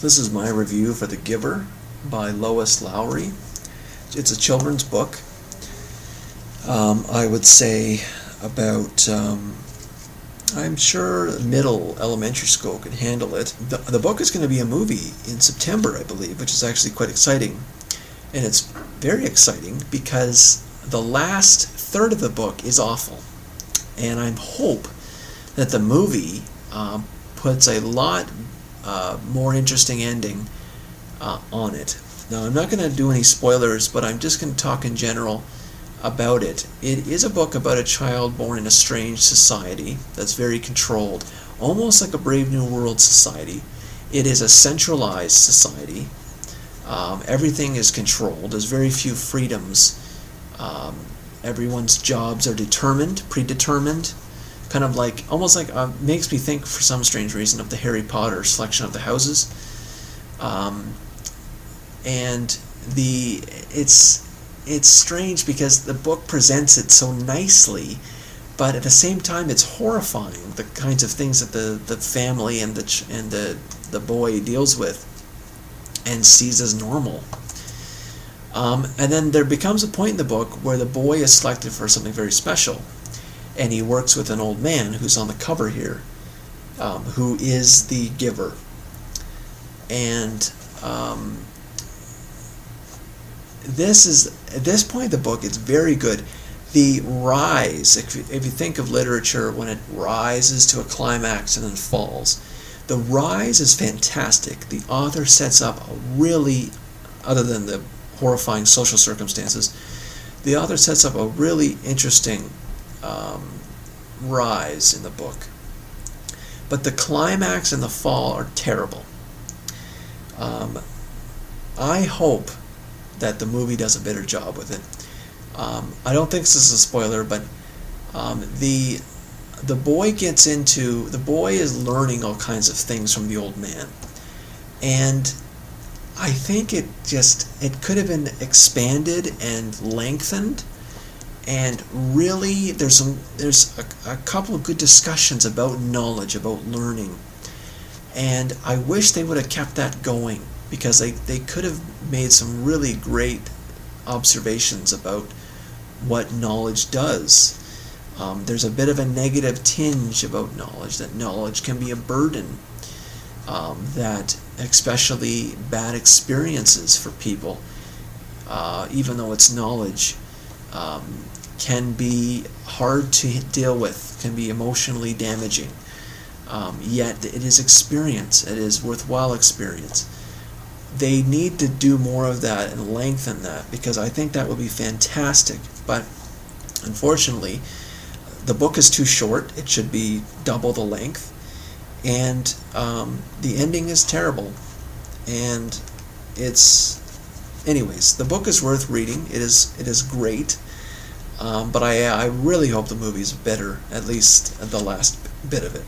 This is my review for The Giver by Lowry. It's a children's book. I would say about, I'm sure middle elementary school can handle it. The book is going to be a movie in September, I believe, which is actually quite exciting. And it's very exciting because the last third of the book is awful. And I hope that the movie puts a lot more interesting ending on it. Now, I'm not going to do any spoilers, but I'm just going to talk in general about it. It is a book about a child born in a strange society that's very controlled, almost like a Brave New World society. It is a centralized society. Everything is controlled. There's very few freedoms. Everyone's jobs are predetermined. Kind of like, almost like, makes me think for some strange reason of the Harry Potter selection of the houses. And it's strange because the book presents it so nicely, but at the same time it's horrifying, the kinds of things that the family and the boy deals with and sees as normal. And then there becomes a point in the book where the boy is selected for something very special, and he works with an old man who's on the cover here, who is the giver. And at this point in the book, it's very good. The rise, if you think of literature when it rises to a climax and then falls, the rise is fantastic. The author sets up a really, other than the horrifying social circumstances, the author sets up a really interesting rise in the book. But the climax and the fall are terrible. I hope that the movie does a better job with it. I don't think this is a spoiler, but the boy is learning all kinds of things from the old man, and I think it could have been expanded and lengthened, and really there's a couple of good discussions about knowledge, about learning, and I wish they would have kept that going, because they could have made some really great observations about what knowledge does. There's a bit of a negative tinge about knowledge, that knowledge can be a burden, that especially bad experiences for people, even though it's knowledge, can be hard to deal with, can be emotionally damaging. Yet it is experience, it is worthwhile experience. They need to do more of that and lengthen that, because I think that would be fantastic. But unfortunately, the book is too short. It should be double the length, and the ending is terrible. And anyways, the book is worth reading. It is great, but I really hope the movie is better, at least the last bit of it.